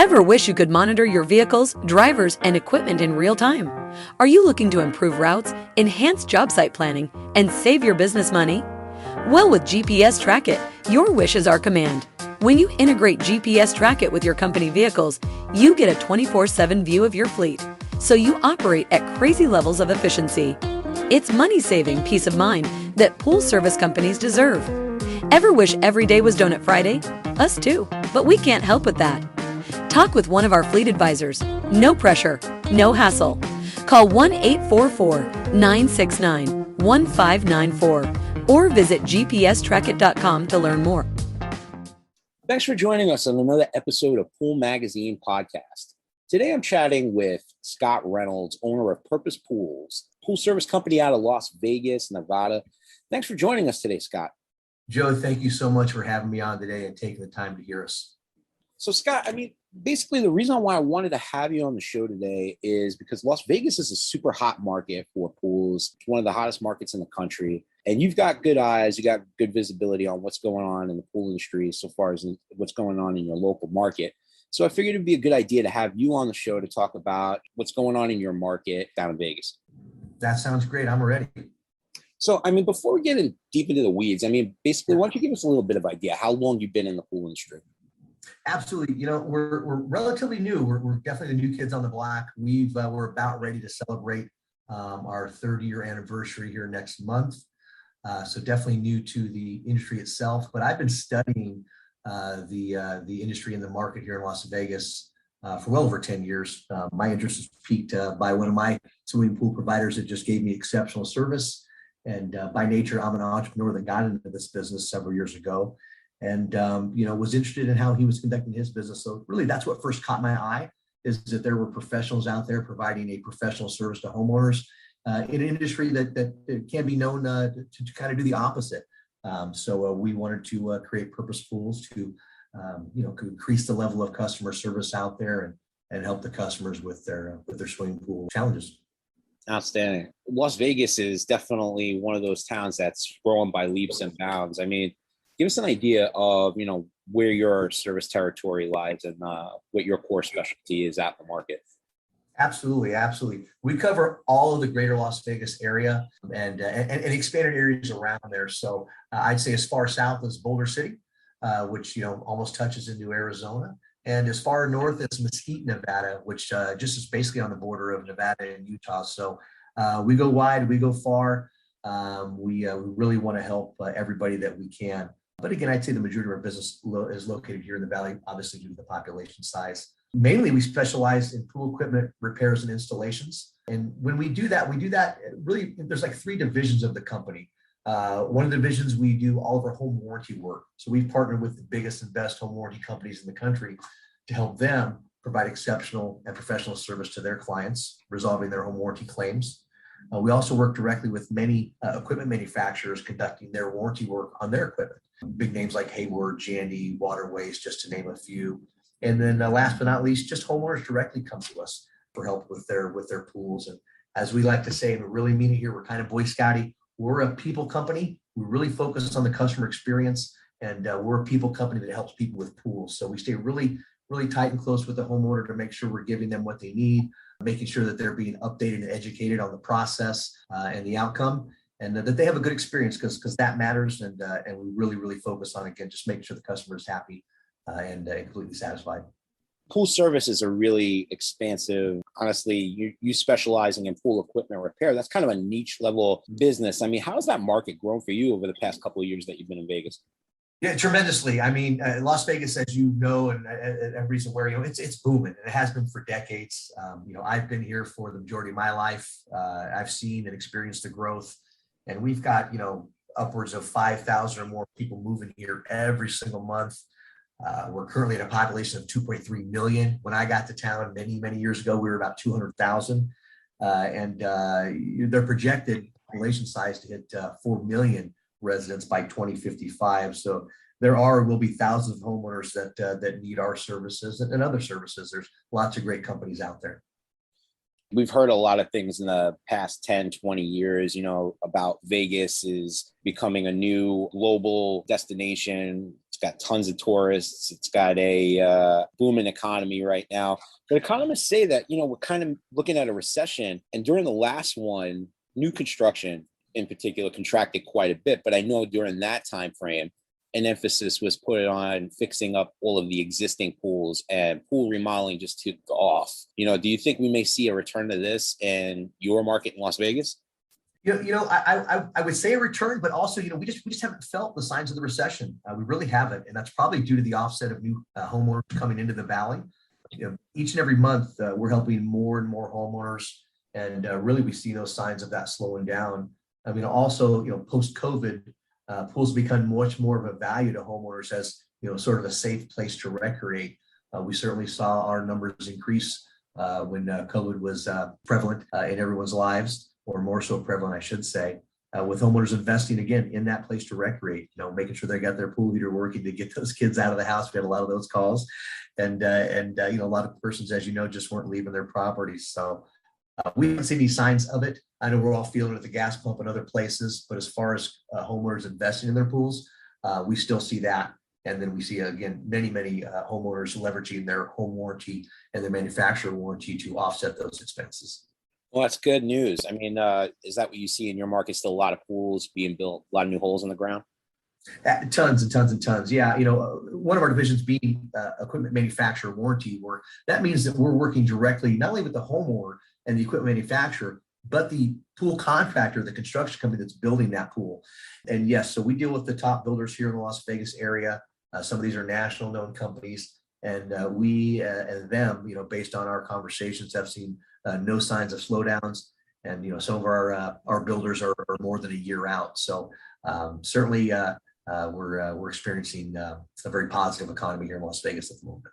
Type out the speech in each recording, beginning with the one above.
Ever wish you could monitor your vehicles, drivers, and equipment in real time? Are you looking to improve routes, enhance job site planning, and save your business money? Well, with GPS Trackit, your wish is our command. When you integrate GPS Trackit with your company vehicles, you get a 24/7 view of your fleet, so you operate at crazy levels of efficiency. It's money-saving peace of mind that pool service companies deserve. Ever wish every day was Donut Friday? Us too, but we can't help with that. Talk with one of our fleet advisors. No pressure, no hassle. Call 1-844-969-1594 or visit gpstrackit.com to learn more. Thanks for joining us on another episode of Pool Magazine Podcast. Today I'm chatting with Scott Reynolds, owner of Purpose Pools, pool service company out of Las Vegas, Nevada. Thanks for joining us today, Scott. Joe, thank you so much for having me on today and taking the time to hear us. So Scott, basically the reason why I wanted to have you on the show today is because Las Vegas is a super hot market for pools. It's one of the hottest markets in the country. And you've got good eyes, you got good visibility on what's going on in the pool industry so far as what's going on in your local market. So I figured it'd be a good idea to have you on the show to talk about what's going on in your market down in Vegas. That sounds great. I'm ready. So, before we get deep into the weeds, basically, why don't you give us a little bit of idea how long you've been in the pool industry? Absolutely. We're relatively new. We're definitely the new kids on the block. We're about ready to celebrate our 30-year anniversary here next month. So definitely new to the industry itself. But I've been studying the industry and the market here in Las Vegas for well over 10 years. My interest was piqued by one of my swimming pool providers that just gave me exceptional service. And by nature, I'm an entrepreneur that got into this business several years ago. And, was interested in how he was conducting his business. So really, that's what first caught my eye, is that there were professionals out there providing a professional service to homeowners in an industry that can be known to kind of do the opposite. So we wanted to create Purpose Pools to, increase the level of customer service out there and help the customers with their swimming pool challenges. Outstanding. Las Vegas is definitely one of those towns that's growing by leaps and bounds. Give us an idea of, where your service territory lies and what your core specialty is at the market. Absolutely. We cover all of the greater Las Vegas area and expanded areas around there. So I'd say as far south as Boulder City, which, almost touches into Arizona. And as far north as Mesquite, Nevada, which just is basically on the border of Nevada and Utah. So we go wide, we go far. We really want to help everybody that we can. But again, I'd say the majority of our business is located here in the Valley, obviously due to the population size. Mainly, we specialize in pool equipment repairs and installations. And when we do that really, there's like three divisions of the company. One of the divisions, we do all of our home warranty work. So we've partnered with the biggest and best home warranty companies in the country to help them provide exceptional and professional service to their clients, resolving their home warranty claims. We also work directly with many equipment manufacturers conducting their warranty work on their equipment. Big names like Hayward, Jandy, Waterways, just to name a few. And then last but not least, just homeowners directly come to us for help with their pools. And as we like to say, and we really mean it here, we're kind of Boy Scouty. We're a people company. We really focus on the customer experience, and we're a people company that helps people with pools. So we stay really, really tight and close with the homeowner to make sure we're giving them what they need, making sure that they're being updated and educated on the process and the outcome, and that they have a good experience because that matters. And we really, really focus on, again, just making sure the customer is happy and completely satisfied. Pool services are really expansive. Honestly, you specializing in pool equipment repair, that's kind of a niche level business. How has that market grown for you over the past couple of years that you've been in Vegas? Yeah, tremendously. Las Vegas, as you know, and everybody's aware, it's booming, and it has been for decades. I've been here for the majority of my life. I've seen and experienced the growth, and we've got, upwards of 5,000 or more people moving here every single month. We're currently at a population of 2.3 million. When I got to town many, many years ago, we were about 200,000. And their projected population size to hit 4 million residents by 2055. So there will be thousands of homeowners that need our services and other services. There's lots of great companies out there. We've heard a lot of things in the past 10, 20 years, about Vegas is becoming a new global destination. It's got tons of tourists. It's got a booming economy right now. But economists say that, we're kind of looking at a recession. And during the last one, new construction in particular contracted quite a bit. But I know during that time frame, an emphasis was put on fixing up all of the existing pools, and pool remodeling just took off. Do you think we may see a return to this in your market in Las Vegas? I would say a return, but also, we just haven't felt the signs of the recession. We really haven't, and that's probably due to the offset of new homeowners coming into the valley. Each and every month, we're helping more and more homeowners, and really we see those signs of that slowing down. Also, post-COVID, pools become much more of a value to homeowners as sort of a safe place to recreate. We certainly saw our numbers increase when COVID was prevalent in everyone's lives, or more so prevalent, I should say, with homeowners investing again in that place to recreate, making sure they got their pool heater working to get those kids out of the house. We had a lot of those calls, and a lot of persons, as just weren't leaving their properties. So we haven't seen any signs of it. I know we're all feeling it at the gas pump and other places, but as far as homeowners investing in their pools, we still see that. And then we see, again, many homeowners leveraging their home warranty and their manufacturer warranty to offset those expenses. Well, that's good news. Is that what you see in your market? Still a lot of pools being built, a lot of new holes in the ground? Tons and tons and tons. Yeah. One of our divisions being equipment manufacturer warranty work. That means that we're working directly, not only with the homeowner and the equipment manufacturer, but the pool contractor, the construction company that's building that pool. And yes, so we deal with the top builders here in the Las Vegas area. Some of these are national known companies, and we and them, based on our conversations, have seen no signs of slowdowns. And some of our builders are more than a year out. So certainly we're experiencing a very positive economy here in Las Vegas at the moment.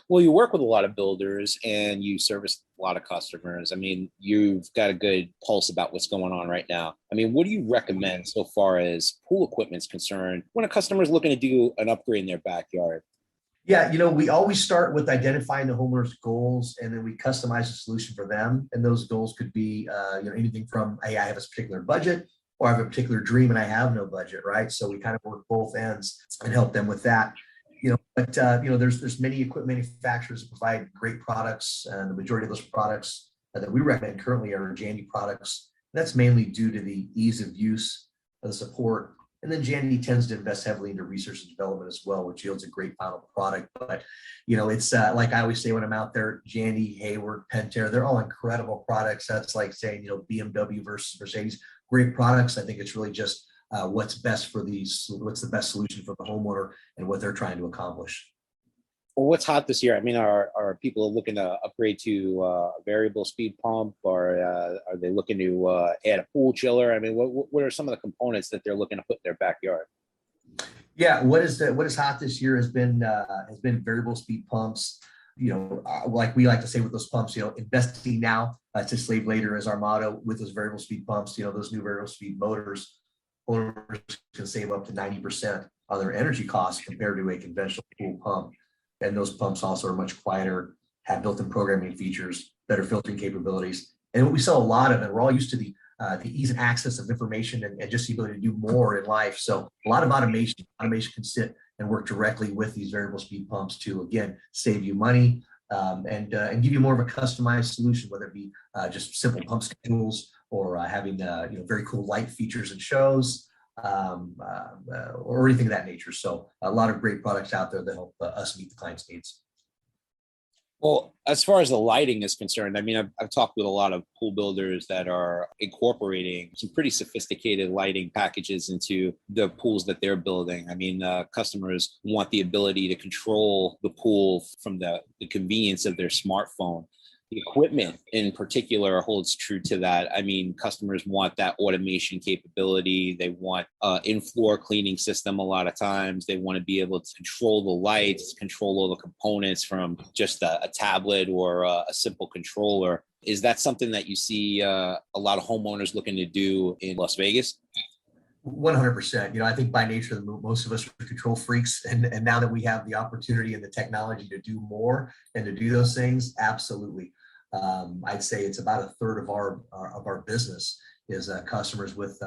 Well, you work with a lot of builders and you service a lot of customers. You've got a good pulse about what's going on right now. What do you recommend so far as pool equipment is concerned when a customer is looking to do an upgrade in their backyard? Yeah, we always start with identifying the homeowner's goals, and then we customize a solution for them. And those goals could be, anything from, hey, I have a particular budget, or I have a particular dream and I have no budget, right? So we kind of work both ends and help them with that. There's many equipment manufacturers that provide great products, and the majority of those products that we recommend currently are Jandy products. That's mainly due to the ease of use, of the support. And then Jandy tends to invest heavily into research and development as well, which yields a great final product. But, it's like I always say when I'm out there, Jandy, Hayward, Pentair, they're all incredible products. That's like saying, BMW versus Mercedes, great products. I think it's really just what's the best solution for the homeowner and what they're trying to accomplish. Well, what's hot this year? Are people looking to upgrade to a variable speed pump, or are they looking to add a pool chiller? What are some of the components that they're looking to put in their backyard? Yeah, what is hot this year has been variable speed pumps. Like we like to say with those pumps, investing now to save later is our motto with those variable speed pumps. Those new variable speed motors, owners can save up to 90% on their energy costs compared to a conventional pool pump. And those pumps also are much quieter, have built-in programming features, better filtering capabilities. And what we sell a lot of, and we're all used to the ease and access of information and just the ability to do more in life. So a lot of automation can sit and work directly with these variable speed pumps to, again, save you money and give you more of a customized solution, whether it be just simple pump schedules or having very cool light features and shows. Or anything of that nature. So a lot of great products out there that help us meet the client's needs. Well, as far as the lighting is concerned, I've talked with a lot of pool builders that are incorporating some pretty sophisticated lighting packages into the pools that they're building. Customers want the ability to control the pool from the convenience of their smartphone. The equipment in particular holds true to that. Customers want that automation capability. They want in-floor cleaning system a lot of times. They want to be able to control the lights, control all the components from just a tablet or a simple controller. Is that something that you see a lot of homeowners looking to do in Las Vegas? 100%. I think by nature, most of us are control freaks. And now that we have the opportunity and the technology to do more and to do those things, absolutely. I'd say it's about a third of our business is customers with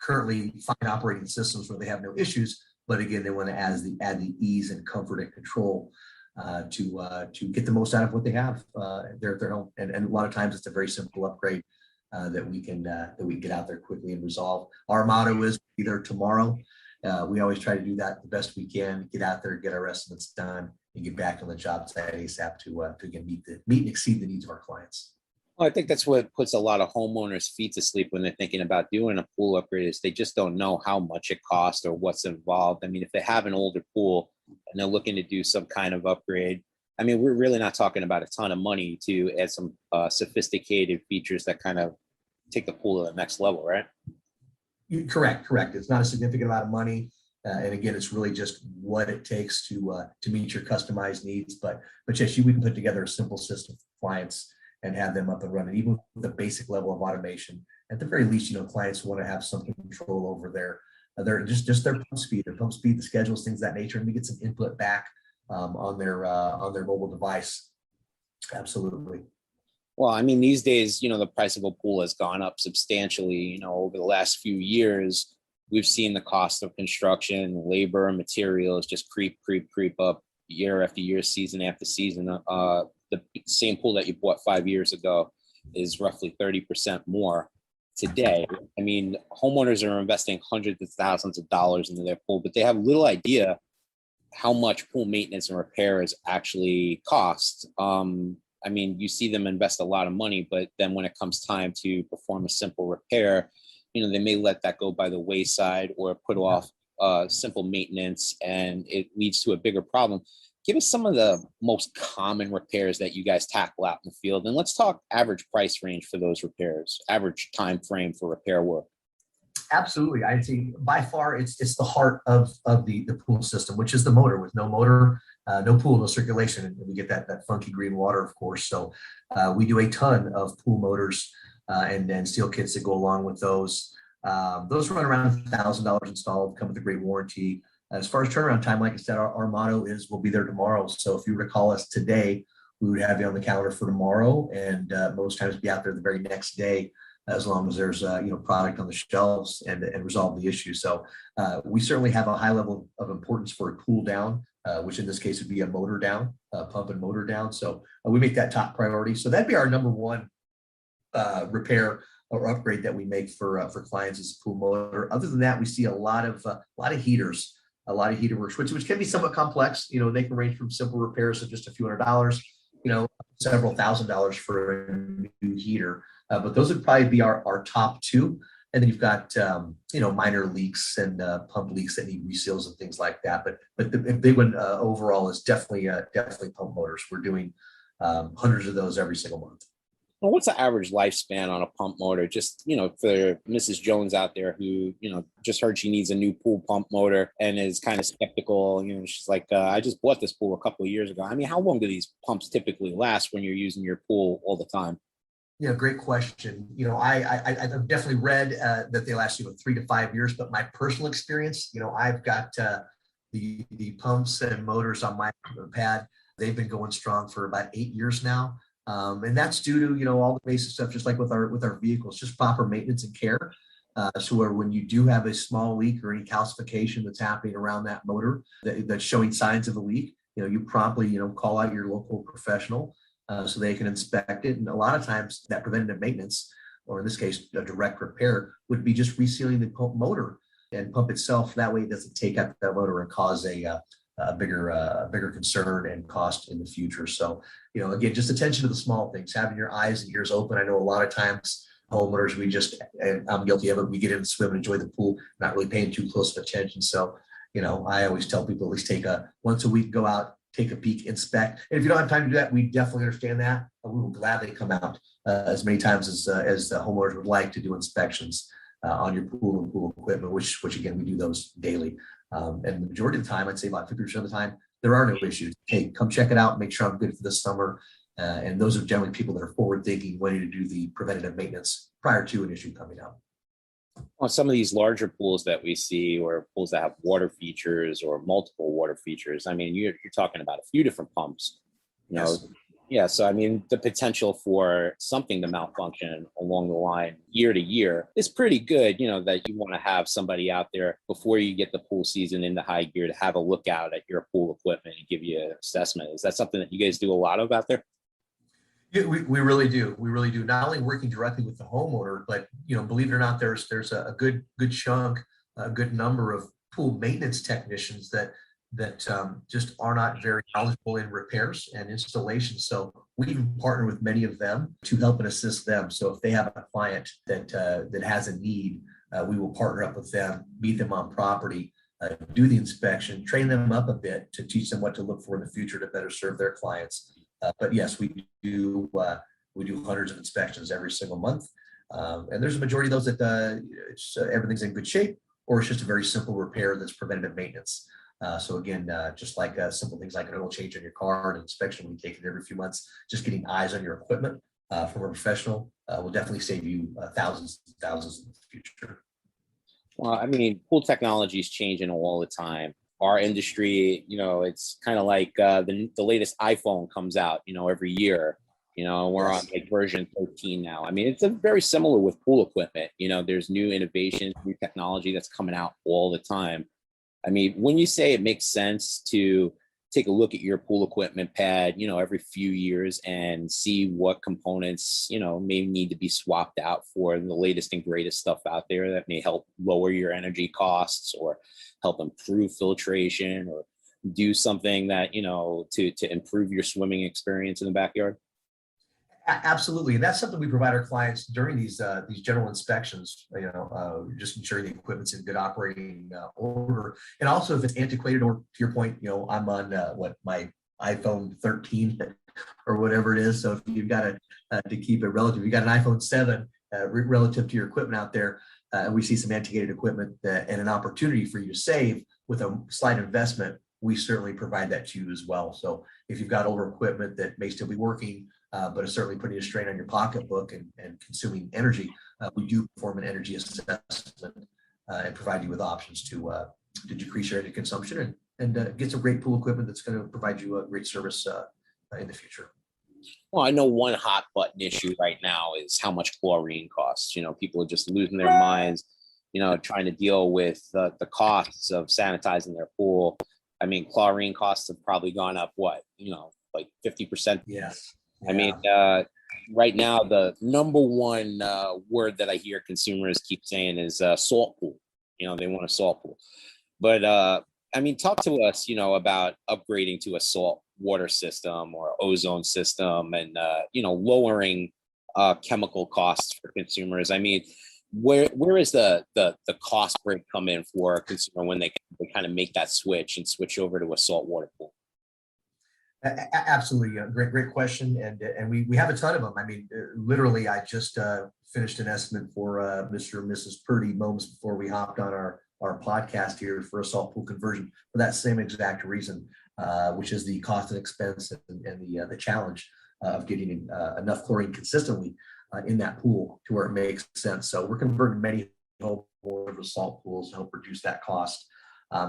currently fine operating systems where they have no issues, But again, they want to add the ease and comfort and control to get the most out of what they have there at their home. And a lot of times it's a very simple upgrade that we can get out there quickly and resolve. Our motto is be there tomorrow. We always try to do that the best we can, get out there, get our estimates done, and get back on the job site ASAP to again meet and exceed the needs of our clients. Well, I think that's what puts a lot of homeowners' feet to sleep when they're thinking about doing a pool upgrade is they just don't know how much it costs or what's involved. I mean, if they have an older pool and they're looking to do some kind of upgrade, I mean, we're really not talking about a ton of money to add some sophisticated features that kind of take the pool to the next level, right? Correct. It's not a significant amount of money. And again, it's really just what it takes to meet your customized needs. But yes, we can put together a simple system for clients and have them up and running, even with a basic level of automation. At the very least, clients want to have some control over their just their pump speed, the schedules, things of that nature, and we get some input back on their mobile device. Absolutely. Well, I mean, these days, the price of a pool has gone up substantially. Over the last few years, we've seen the cost of construction, labor, and materials just creep up year after year, season after season. The same pool that you bought 5 years ago is roughly 30% more today. I mean, homeowners are investing hundreds of thousands of dollars into their pool, but they have little idea how much pool maintenance and repairs actually cost. I mean, you see them invest a lot of money, but then when it comes time to perform a simple repair, they may let that go by the wayside or put off simple maintenance, and it leads to a bigger problem. Give us some of the most common repairs that you guys tackle out in the field, and let's talk average price range for those repairs, average time frame for repair work. Absolutely. I'd say by far it's the heart of the pool system, which is the motor. With no motor, no pool, no circulation, and we get that funky green water, of course. So we do a ton of pool motors and then steel kits that go along with those. Those run around $1,000 installed, come with a great warranty. As far as turnaround time, like I said, our motto is we'll be there tomorrow. So if you were to call us today, we would have you on the calendar for tomorrow, and most times be out there the very next day, as long as there's product on the shelves and resolve the issue. So we certainly have a high level of importance for a pool down, which in this case would be a motor down, pump and motor down. So we make that top priority. So that'd be our number one repair or upgrade that we make for clients is pool motor. Other than that, we see a lot of heaters. A lot of heater works, which can be somewhat complex. They can range from simple repairs of just a few $100s, several $1,000s for a new heater. But those would probably be our top two. And then you've got, minor leaks and pump leaks that need reseals and things like that. But the big one overall is definitely pump motors. We're doing hundreds of those every single month. Well, what's the average lifespan on a pump motor? Just, for Mrs. Jones out there who, just heard she needs a new pool pump motor and is kind of skeptical. She's like, I just bought this pool a couple of years ago. I mean, how long do these pumps typically last when you're using your pool all the time? Yeah, great question. I've definitely read that they last 3 to 5 years, but my personal experience, I've got the pumps and motors on my pad. They've been going strong for about 8 years now. And that's due to, all the basic stuff, just like with our vehicles, just proper maintenance and care. So where when you do have a small leak or any calcification that's happening around that motor that's showing signs of a leak, you promptly, call out your local professional so they can inspect it. And a lot of times that preventative maintenance, or in this case, a direct repair, would be just resealing the pump motor and pump itself. That way it doesn't take out that motor and cause a bigger concern and cost in the future. So, again, just attention to the small things, having your eyes and ears open. I know a lot of times homeowners, and I'm guilty of it, we get in and swim and enjoy the pool, not really paying too close of attention. So, I always tell people at least once a week, go out, take a peek, inspect. And if you don't have time to do that, we definitely understand that. We will gladly come out as many times as the homeowners would like to do inspections on your pool and pool equipment, which again, we do those daily. And the majority of the time, I'd say about 50% of the time, there are no issues. Hey, come check it out, make sure I'm good for this summer. And those are generally people that are forward thinking, ready to do the preventative maintenance prior to an issue coming up. On some of these larger pools that we see, or pools that have water features or multiple water features, I mean, you're talking about a few different pumps. Yes. Yeah, so I mean, the potential for something to malfunction along the line year to year is pretty good. You know, that you want to have somebody out there before you get the pool season into high gear to have a look out at your pool equipment and give you an assessment. Is that something that you guys do a lot of out there? Yeah, we really do. We really do. Not only working directly with the homeowner, but believe it or not, there's a good chunk, a good number of pool maintenance technicians that just are not very knowledgeable in repairs and installations. So we even partner with many of them to help and assist them. So if they have a client that has a need, we will partner up with them, meet them on property, do the inspection, train them up a bit to teach them what to look for in the future to better serve their clients. But yes, we do hundreds of inspections every single month, and there's a majority of those that everything's in good shape, or it's just a very simple repair that's preventative maintenance. So again, just like simple things like an oil change on your car, an inspection we take it every few months, just getting eyes on your equipment from a professional will definitely save you thousands and thousands in the future. Well, I mean, pool technology is changing all the time. Our industry, it's kind of like the latest iPhone comes out, every year. We're on Yes. like version 13 now. I mean, it's a very similar with pool equipment. There's new innovations, new technology that's coming out all the time. I mean, when you say it makes sense to take a look at your pool equipment pad, every few years and see what components, may need to be swapped out for the latest and greatest stuff out there that may help lower your energy costs or help improve filtration or do something that, to improve your swimming experience in the backyard. Absolutely, and that's something we provide our clients during these general inspections. Just ensuring the equipment's in good operating order, and also if it's antiquated or, to your point, I'm on my iPhone 13 or whatever it is. So if you've got to keep it relative, you got an iPhone 7 relative to your equipment out there, and we see some antiquated equipment and an opportunity for you to save with a slight investment. We certainly provide that to you as well. So if you've got older equipment that may still be working, but it's certainly putting a strain on your pocketbook and consuming energy, we do perform an energy assessment and provide you with options to decrease your energy consumption and get some great pool equipment that's going to provide you a great service in the future. Well, I know one hot button issue right now is how much chlorine costs. People are just losing their minds, trying to deal with the costs of sanitizing their pool. I mean, chlorine costs have probably gone up, like 50%. Yes. I mean, right now, the number one word that I hear consumers keep saying is salt pool. They want a salt pool. But I mean, talk to us, about upgrading to a salt water system or ozone system and, lowering chemical costs for consumers. I mean, where is the cost break come in for a consumer when they kind of make that switch and switch over to a saltwater pool? Absolutely, great question, and we have a ton of them. I mean, literally, I just finished an estimate for Mr. and Mrs. Purdy moments before we hopped on our podcast here for a salt pool conversion for that same exact reason, which is the cost and expense and the challenge of getting enough chlorine consistently in that pool to where it makes sense. So we're converting many homeowners to salt pools to help reduce that cost.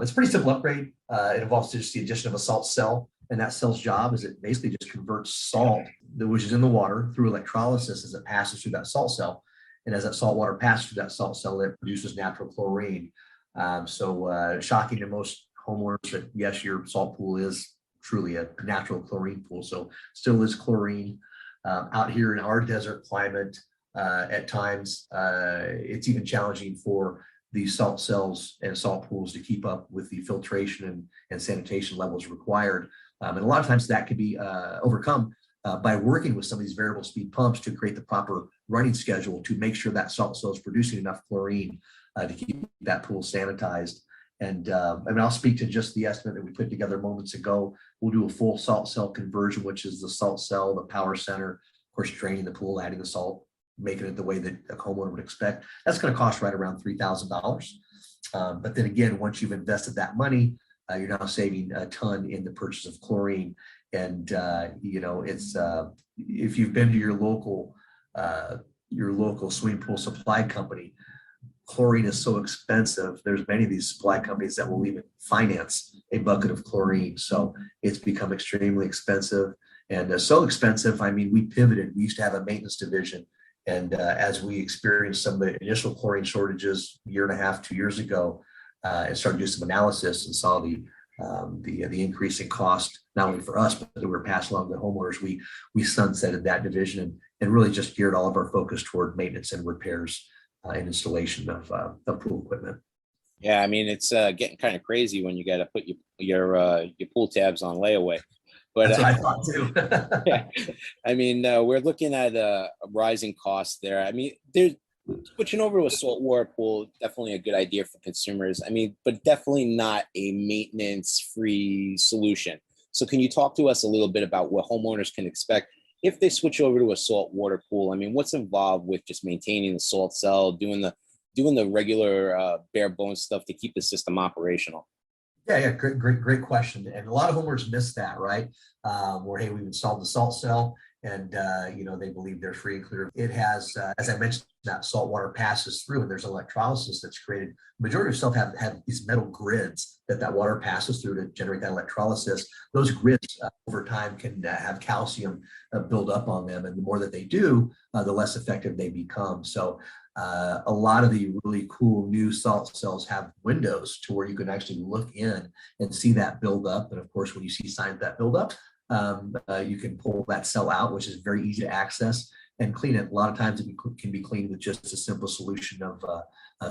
It's a pretty simple upgrade. It involves just the addition of a salt cell. And that cell's job is it basically just converts salt, which is in the water, through electrolysis as it passes through that salt cell. And as that salt water passes through that salt cell, it produces natural chlorine. So shocking to most homeowners that, yes, your salt pool is truly a natural chlorine pool. So still is chlorine. Out here in our desert climate, at times, it's even challenging for the salt cells and salt pools to keep up with the filtration and sanitation levels required. And a lot of times that can be overcome by working with some of these variable speed pumps to create the proper running schedule to make sure that salt cell is producing enough chlorine to keep that pool sanitized. And I mean, I'll speak to just the estimate that we put together moments ago. We'll do a full salt cell conversion, which is the salt cell, the power center, of course, draining the pool, adding the salt, making it the way that a homeowner would expect. That's going to cost right around $3,000. But then again, once you've invested that money, you're now saving a ton in the purchase of chlorine. And it's if you've been to your local swimming pool supply company, chlorine is so expensive. There's many of these supply companies that will even finance a bucket of chlorine. So it's become extremely expensive. and so expensive. I mean, we pivoted. We used to have a maintenance division. And as we experienced some of the initial chlorine shortages a year and a half, 2 years ago, and started doing some analysis and saw the increase in cost, not only for us, but that we were passed along to homeowners, we sunsetted that division and really just geared all of our focus toward maintenance and repairs and installation of pool equipment. Yeah, I mean, it's getting kind of crazy when you got to put your pool tabs on layaway. But that's what I thought too. yeah, I mean, we're looking at a rising cost there. I mean, there's switching over to a saltwater pool, definitely a good idea for consumers. I mean, but definitely not a maintenance-free solution. So can you talk to us a little bit about what homeowners can expect if they switch over to a saltwater pool? I mean, what's involved with just maintaining the salt cell, doing the regular bare bones stuff to keep the system operational? Yeah, great question. And a lot of homeowners miss that, right? Where, hey, we've installed the salt cell, and they believe they're free and clear. It has, as I mentioned, that salt water passes through, and there's electrolysis that's created. The majority of stuff have these metal grids that water passes through to generate that electrolysis. Those grids over time can have calcium build up on them, and the more that they do, the less effective they become. So a lot of the really cool new salt cells have windows to where you can actually look in and see that build up. And of course, when you see signs of that build up, you can pull that cell out, which is very easy to access, and clean it. A lot of times it can be cleaned with just a simple solution of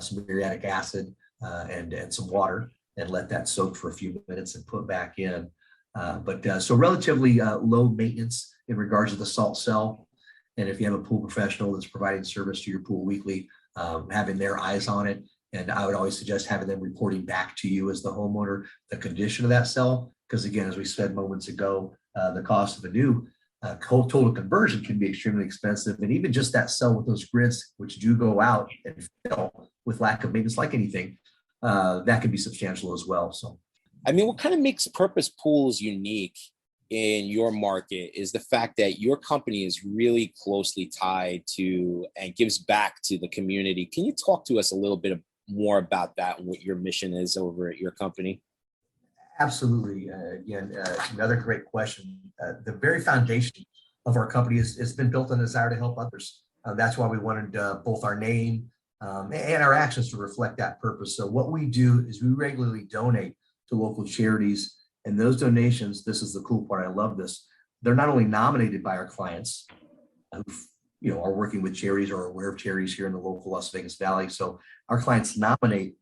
some muriatic acid and some water, and let that soak for a few minutes and put back in. So relatively low maintenance in regards to the salt cell. And if you have a pool professional that's providing service to your pool weekly, having their eyes on it, and I would always suggest having them reporting back to you as the homeowner the condition of that cell, because again, as we said moments ago, the cost of a new total conversion can be extremely expensive, and even just that cell with those grids, which do go out and fail with lack of maintenance, like anything, that can be substantial as well. So, I mean, what kind of makes Purpose Pools unique in your market is the fact that your company is really closely tied to and gives back to the community. Can you talk to us a little bit more about that and what your mission is over at your company? Absolutely. Again, another great question. The very foundation of our company has been built on a desire to help others. That's why we wanted both our name and our actions to reflect that purpose. So what we do is we regularly donate to local charities. And those donations, this is the cool part, I love this, they're not only nominated by our clients who are working with charities or are aware of charities here in the local Las Vegas Valley. So our clients nominate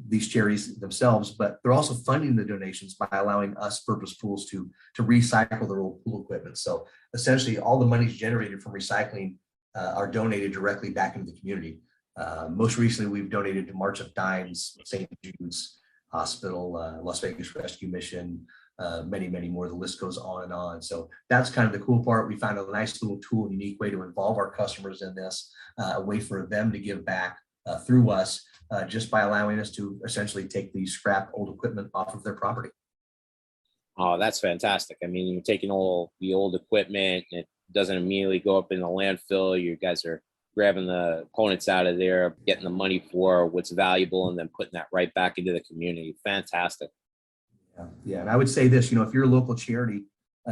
these charities themselves, but they're also funding the donations by allowing us Purpose Pools to recycle their old pool equipment. So essentially all the monies generated from recycling are donated directly back into the community. Most recently, we've donated to March of Dimes, St. Jude's Hospital, Las Vegas Rescue Mission, many more. The list goes on and on. So that's kind of the cool part. We found a nice little tool, unique way to involve our customers in this, a way for them to give back through us, just by allowing us to essentially take the scrap old equipment off of their property. Oh, that's fantastic. I mean, you're taking all the old equipment and it doesn't immediately go up in the landfill. You guys are grabbing the components out of there, getting the money for what's valuable, and then putting that right back into the community. Fantastic. Yeah. And I would say this, if you're a local charity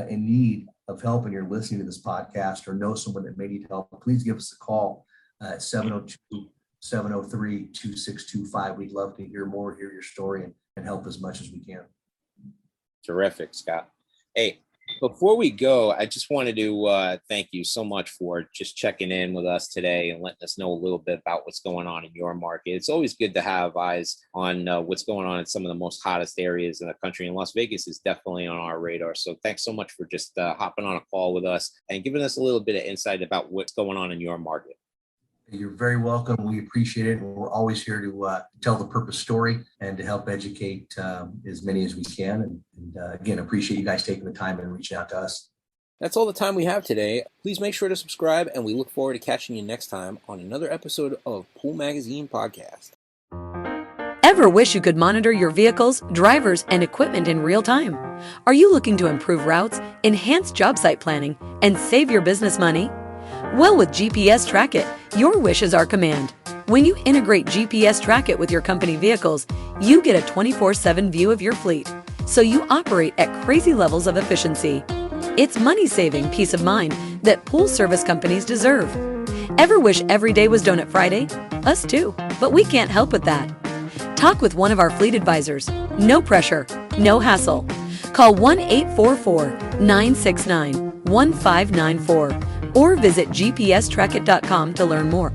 in need of help and you're listening to this podcast or know someone that may need help, please give us a call at 702-703-2625. We'd love to hear more, hear your story, and help as much as we can. Terrific, Scott. Hey, before we go, I just wanted to thank you so much for just checking in with us today and letting us know a little bit about what's going on in your market. It's always good to have eyes on what's going on in some of the most hottest areas in the country, and Las Vegas is definitely on our radar. So thanks so much for just hopping on a call with us and giving us a little bit of insight about what's going on in your market. You're very welcome. We appreciate it. We're always here to tell the Purpose story and to help educate as many as we can. And again, appreciate you guys taking the time and reaching out to us. That's all the time we have today. Please make sure to subscribe, and we look forward to catching you next time on another episode of Pool Magazine Podcast. Ever wish you could monitor your vehicles, drivers, and equipment in real time? Are you looking to improve routes, enhance job site planning, and save your business money? Well, with GPS Trackit, your wish is our command. When you integrate GPS Trackit with your company vehicles, you get a 24/7 view of your fleet. so you operate at crazy levels of efficiency. It's money-saving peace of mind that pool service companies deserve. Ever wish every day was Donut Friday? Us too, but we can't help with that. Talk with one of our fleet advisors. No pressure, no hassle. Call 1-844-969-1594 or visit gpstrackit.com to learn more.